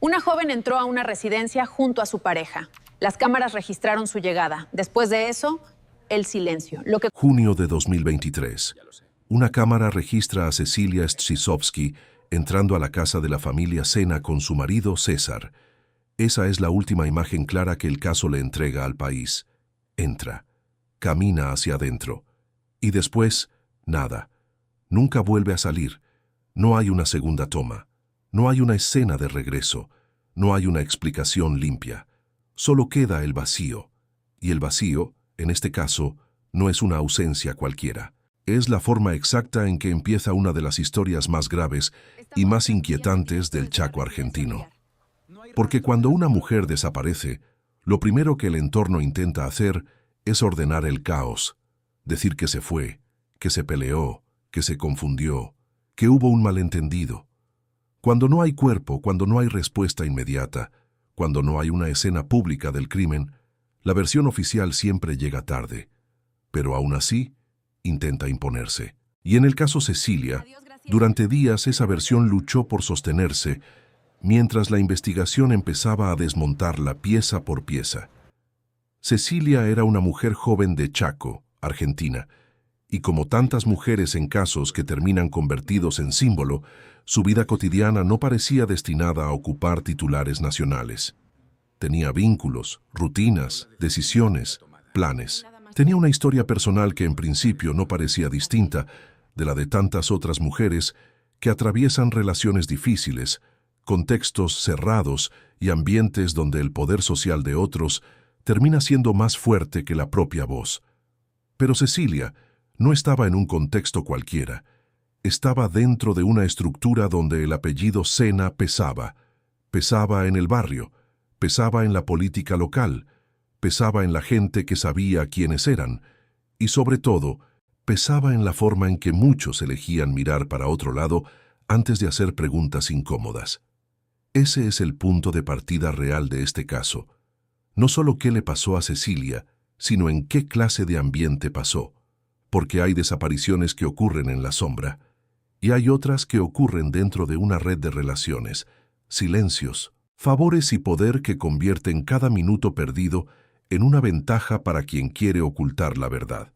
Una joven entró a una residencia junto a su pareja. Las cámaras registraron su llegada. Después de eso, el silencio. Junio de 2023. Una cámara registra a Cecilia Strzyczowski entrando a la casa de la familia Sena con su marido César. Esa es la última imagen clara que el caso le entrega al país. Entra, camina hacia adentro. Y después, nada. Nunca vuelve a salir. No hay una segunda toma. No hay una escena de regreso. No hay una explicación limpia. Solo queda el vacío. Y el vacío, en este caso, no es una ausencia cualquiera. Es la forma exacta en que empieza una de las historias más graves y más inquietantes del Chaco argentino. Porque cuando una mujer desaparece, lo primero que el entorno intenta hacer es ordenar el caos, decir que se fue, que se peleó, que se confundió, que hubo un malentendido. Cuando no hay cuerpo, cuando no hay respuesta inmediata, cuando no hay una escena pública del crimen, la versión oficial siempre llega tarde, pero aún así intenta imponerse. Y en el caso Cecilia, durante días esa versión luchó por sostenerse, mientras la investigación empezaba a desmontarla pieza por pieza. Cecilia era una mujer joven de Chaco, Argentina, y como tantas mujeres en casos que terminan convertidos en símbolo, su vida cotidiana no parecía destinada a ocupar titulares nacionales. Tenía vínculos, rutinas, decisiones, planes. Tenía una historia personal que en principio no parecía distinta de la de tantas otras mujeres que atraviesan relaciones difíciles, contextos cerrados y ambientes donde el poder social de otros termina siendo más fuerte que la propia voz. Pero Cecilia no estaba en un contexto cualquiera. Estaba dentro de una estructura donde el apellido Sena pesaba. Pesaba en el barrio, pesaba en la política local, pesaba en la gente que sabía quiénes eran, y sobre todo, pesaba en la forma en que muchos elegían mirar para otro lado antes de hacer preguntas incómodas. Ese es el punto de partida real de este caso. No solo qué le pasó a Cecilia, sino en qué clase de ambiente pasó. Porque hay desapariciones que ocurren en la sombra, y hay otras que ocurren dentro de una red de relaciones, silencios, favores y poder que convierten cada minuto perdido en una ventaja para quien quiere ocultar la verdad.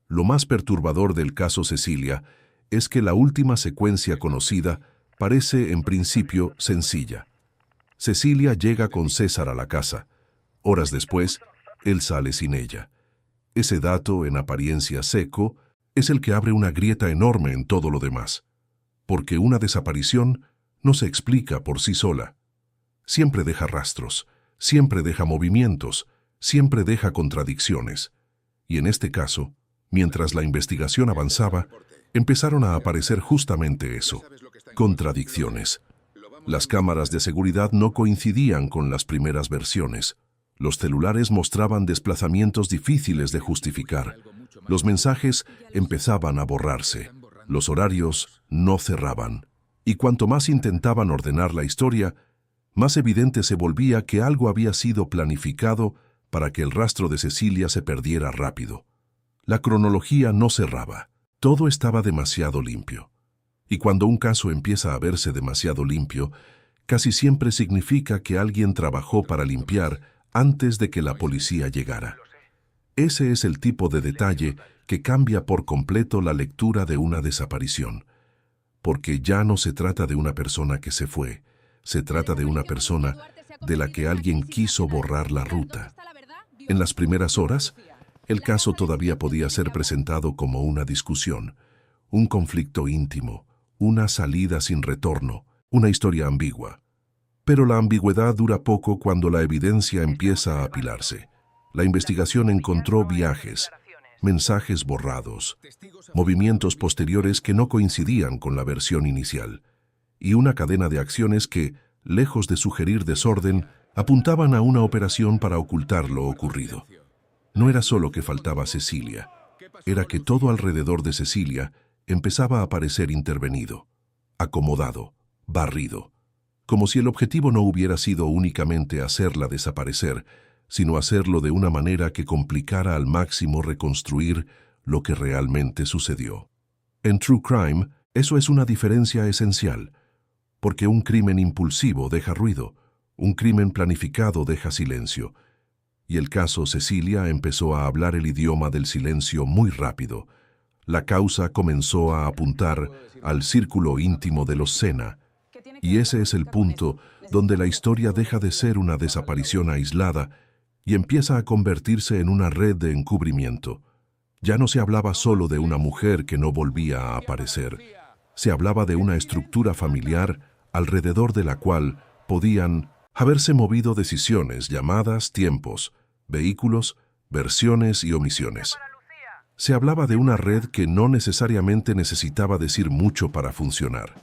Lo más perturbador del caso Cecilia es que la última secuencia conocida parece, en principio, sencilla. Cecilia llega con César a la casa. Horas después, él sale sin ella. Ese dato, en apariencia seco, es el que abre una grieta enorme en todo lo demás. Porque una desaparición no se explica por sí sola. Siempre deja rastros, siempre deja movimientos, siempre deja contradicciones. Y en este caso, mientras la investigación avanzaba, empezaron a aparecer justamente eso, contradicciones. Las cámaras de seguridad no coincidían con las primeras versiones. Los celulares mostraban desplazamientos difíciles de justificar. Los mensajes empezaban a borrarse. Los horarios no cerraban. Y cuanto más intentaban ordenar la historia, más evidente se volvía que algo había sido planificado para que el rastro de Cecilia se perdiera rápido. La cronología no cerraba. Todo estaba demasiado limpio. Y cuando un caso empieza a verse demasiado limpio, casi siempre significa que alguien trabajó para limpiar antes de que la policía llegara. Ese es el tipo de detalle que cambia por completo la lectura de una desaparición. Porque ya no se trata de una persona que se fue, se trata de una persona de la que alguien quiso borrar la ruta. En las primeras horas, el caso todavía podía ser presentado como una discusión, un conflicto íntimo, una salida sin retorno, una historia ambigua. Pero la ambigüedad dura poco cuando la evidencia empieza a apilarse. La investigación encontró viajes, mensajes borrados, movimientos posteriores que no coincidían con la versión inicial, y una cadena de acciones que, lejos de sugerir desorden, apuntaban a una operación para ocultar lo ocurrido. No era solo que faltaba Cecilia, era que todo alrededor de Cecilia empezaba a parecer intervenido, acomodado, barrido, como si el objetivo no hubiera sido únicamente hacerla desaparecer, sino hacerlo de una manera que complicara al máximo reconstruir lo que realmente sucedió. En True Crime, eso es una diferencia esencial. porque un crimen impulsivo deja ruido, un crimen planificado deja silencio. Y el caso Cecilia empezó a hablar el idioma del silencio muy rápido. La causa comenzó a apuntar al círculo íntimo de los Sena. Y ese es el punto donde la historia deja de ser una desaparición aislada y empieza a convertirse en una red de encubrimiento. Ya no se hablaba solo de una mujer que no volvía a aparecer. Se hablaba de una estructura familiar alrededor de la cual podían haberse movido decisiones llamadas tiempos, vehículos, versiones y omisiones. Se hablaba de una red que no necesariamente necesitaba decir mucho para funcionar.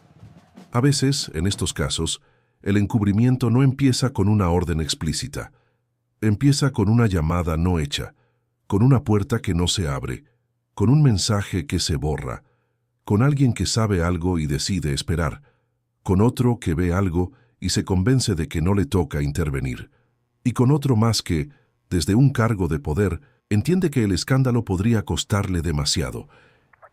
A veces, en estos casos, el encubrimiento no empieza con una orden explícita. Empieza con una llamada no hecha, con una puerta que no se abre, con un mensaje que se borra, con alguien que sabe algo y decide esperar, con otro que ve algo y se convence de que no le toca intervenir, y con otro más que, desde un cargo de poder, entiende que el escándalo podría costarle demasiado.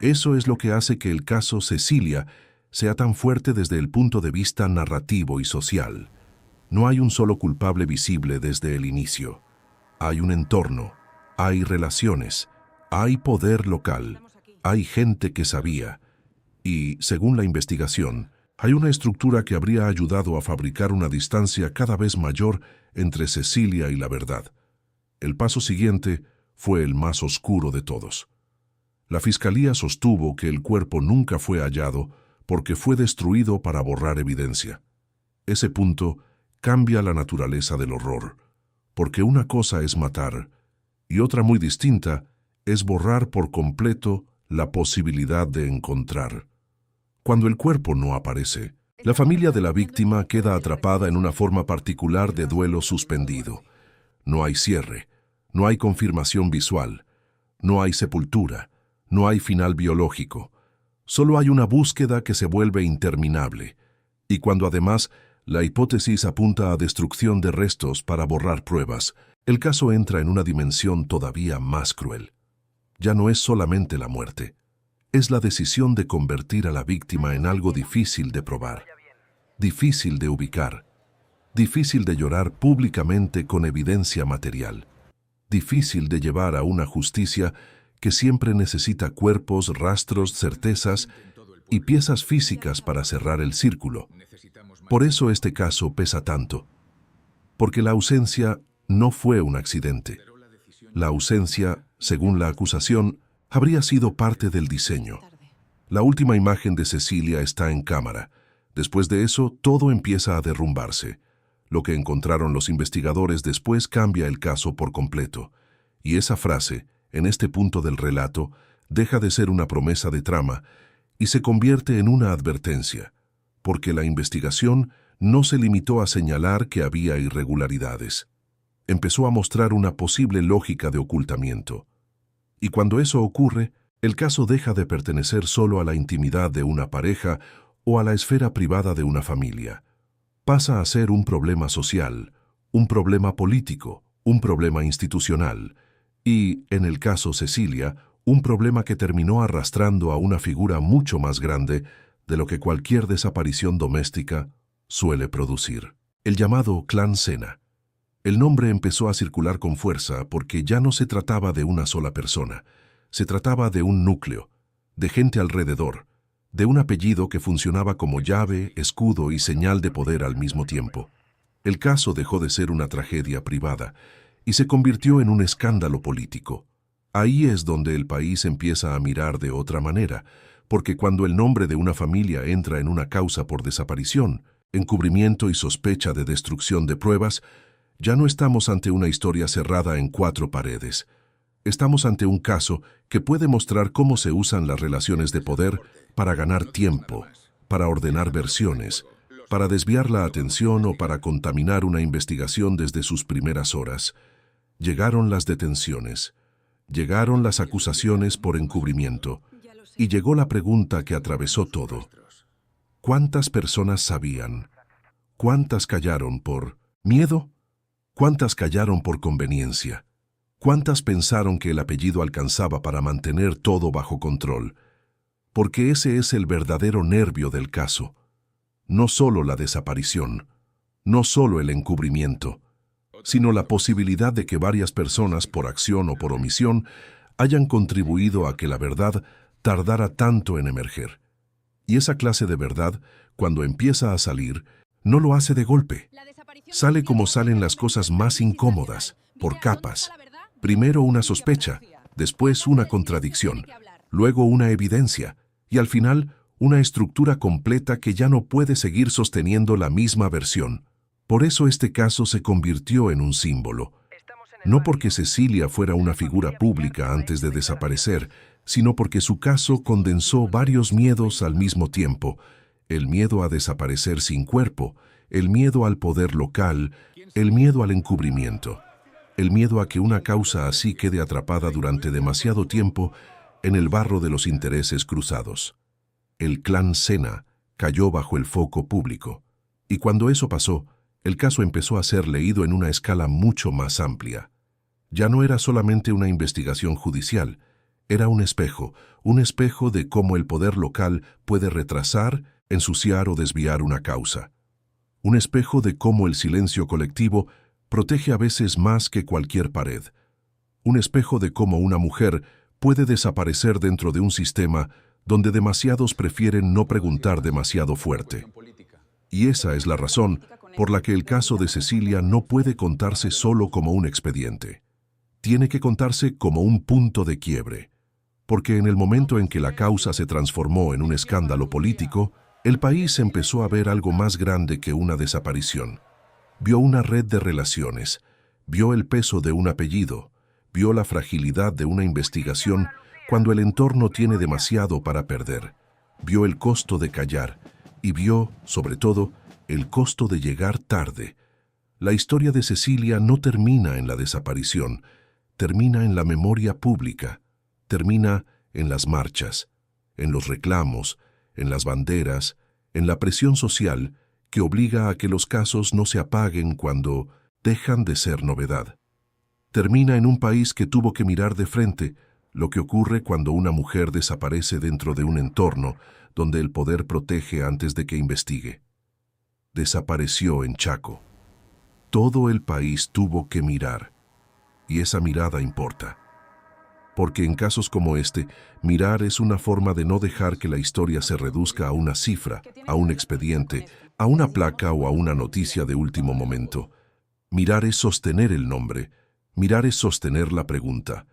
Eso es lo que hace que el caso Cecilia sea tan fuerte desde el punto de vista narrativo y social. No hay un solo culpable visible desde el inicio. Hay un entorno, hay relaciones, hay poder local, hay gente que sabía. Y, según la investigación, hay una estructura que habría ayudado a fabricar una distancia cada vez mayor entre Cecilia y la verdad. El paso siguiente fue el más oscuro de todos. La fiscalía sostuvo que el cuerpo nunca fue hallado porque fue destruido para borrar evidencia. Ese punto cambia la naturaleza del horror, porque una cosa es matar y otra muy distinta es borrar por completo la posibilidad de encontrar. Cuando el cuerpo no aparece, la familia de la víctima queda atrapada en una forma particular de duelo suspendido. No hay cierre, no hay confirmación visual, no hay sepultura, no hay final biológico. Solo hay una búsqueda que se vuelve interminable. Y cuando además la hipótesis apunta a destrucción de restos para borrar pruebas, el caso entra en una dimensión todavía más cruel. Ya no es solamente la muerte, es la decisión de convertir a la víctima en algo difícil de probar, difícil de ubicar, difícil de llorar públicamente con evidencia material, difícil de llevar a una justicia que siempre necesita cuerpos, rastros, certezas y piezas físicas para cerrar el círculo. Por eso este caso pesa tanto, porque la ausencia no fue un accidente. La ausencia, según la acusación, habría sido parte del diseño. La última imagen de Cecilia está en cámara. Después de eso, todo empieza a derrumbarse. Lo que encontraron los investigadores después cambia el caso por completo. Y esa frase, en este punto del relato, deja de ser una promesa de trama y se convierte en una advertencia, porque la investigación no se limitó a señalar que había irregularidades. Empezó a mostrar una posible lógica de ocultamiento. Y cuando eso ocurre, el caso deja de pertenecer solo a la intimidad de una pareja o a la esfera privada de una familia. Pasa a ser un problema social, un problema político, un problema institucional y, en el caso Cecilia, un problema que terminó arrastrando a una figura mucho más grande de lo que cualquier desaparición doméstica suele producir. El llamado Clan Sena. El nombre empezó a circular con fuerza porque ya no se trataba de una sola persona. Se trataba de un núcleo, de gente alrededor, de un apellido que funcionaba como llave, escudo y señal de poder al mismo tiempo. El caso dejó de ser una tragedia privada y se convirtió en un escándalo político. Ahí es donde el país empieza a mirar de otra manera, porque cuando el nombre de una familia entra en una causa por desaparición, encubrimiento y sospecha de destrucción de pruebas, ya no estamos ante una historia cerrada en 4 paredes. Estamos ante un caso que puede mostrar cómo se usan las relaciones de poder para ganar tiempo, para ordenar versiones, para desviar la atención o para contaminar una investigación desde sus primeras horas. Llegaron las detenciones, llegaron las acusaciones por encubrimiento, y llegó la pregunta que atravesó todo. ¿Cuántas personas sabían? ¿Cuántas callaron por miedo? ¿Cuántas callaron por conveniencia? ¿Cuántas pensaron que el apellido alcanzaba para mantener todo bajo control? Porque ese es el verdadero nervio del caso. no solo la desaparición, no solo el encubrimiento, sino la posibilidad de que varias personas, por acción o por omisión, hayan contribuido a que la verdad tardara tanto en emerger. Y esa clase de verdad, cuando empieza a salir, no lo hace de golpe. Sale como salen las cosas más incómodas, por capas. Primero una sospecha, después una contradicción, luego una evidencia, y al final una estructura completa que ya no puede seguir sosteniendo la misma versión. Por eso este caso se convirtió en un símbolo. No porque Cecilia fuera una figura pública antes de desaparecer, sino porque su caso condensó varios miedos al mismo tiempo: el miedo a desaparecer sin cuerpo, el miedo al poder local, el miedo al encubrimiento, el miedo a que una causa así quede atrapada durante demasiado tiempo en el barro de los intereses cruzados. El clan Sena cayó bajo el foco público, y cuando eso pasó, el caso empezó a ser leído en una escala mucho más amplia. Ya no era solamente una investigación judicial, era un espejo de cómo el poder local puede retrasar, ensuciar o desviar una causa. Un espejo de cómo el silencio colectivo protege a veces más que cualquier pared. Un espejo de cómo una mujer puede desaparecer dentro de un sistema donde demasiados prefieren no preguntar demasiado fuerte. Y esa es la razón por la que el caso de Cecilia no puede contarse solo como un expediente. Tiene que contarse como un punto de quiebre, porque en el momento en que la causa se transformó en un escándalo político, el país empezó a ver algo más grande que una desaparición. Vio una red de relaciones, vio el peso de un apellido, vio la fragilidad de una investigación cuando el entorno tiene demasiado para perder, vio el costo de callar y vio, sobre todo, el costo de llegar tarde. La historia de Cecilia no termina en la desaparición, termina en la memoria pública, termina en las marchas, en los reclamos, en las banderas, en la presión social que obliga a que los casos no se apaguen cuando dejan de ser novedad. Termina en un país que tuvo que mirar de frente lo que ocurre cuando una mujer desaparece dentro de un entorno donde el poder protege antes de que investigue. Desapareció en Chaco. Todo el país tuvo que mirar, y esa mirada importa. Porque en casos como este, mirar es una forma de no dejar que la historia se reduzca a una cifra, a un expediente, a una placa o a una noticia de último momento. Mirar es sostener el nombre, mirar es sostener la pregunta,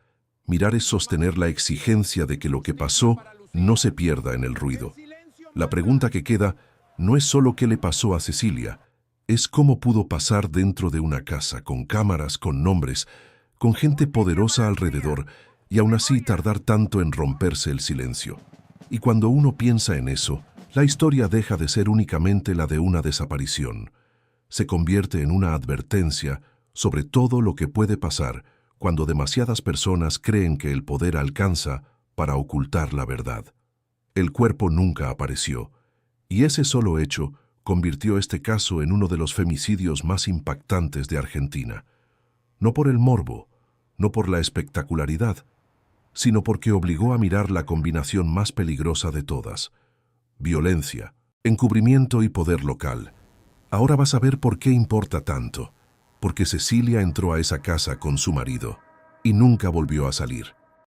mirar es sostener la exigencia de que lo que pasó no se pierda en el ruido. La pregunta que queda no es solo qué le pasó a Cecilia, es cómo pudo pasar dentro de una casa, con cámaras, con nombres, con gente poderosa alrededor, y aún así tardar tanto en romperse el silencio. Y cuando uno piensa en eso, la historia deja de ser únicamente la de una desaparición. Se convierte en una advertencia sobre todo lo que puede pasar cuando demasiadas personas creen que el poder alcanza para ocultar la verdad. El cuerpo nunca apareció, y ese solo hecho convirtió este caso en uno de los femicidios más impactantes de Argentina. No por el morbo, no por la espectacularidad, sino porque obligó a mirar la combinación más peligrosa de todas: violencia, encubrimiento y poder local. Ahora vas a ver por qué importa tanto. Porque Cecilia entró a esa casa con su marido y nunca volvió a salir.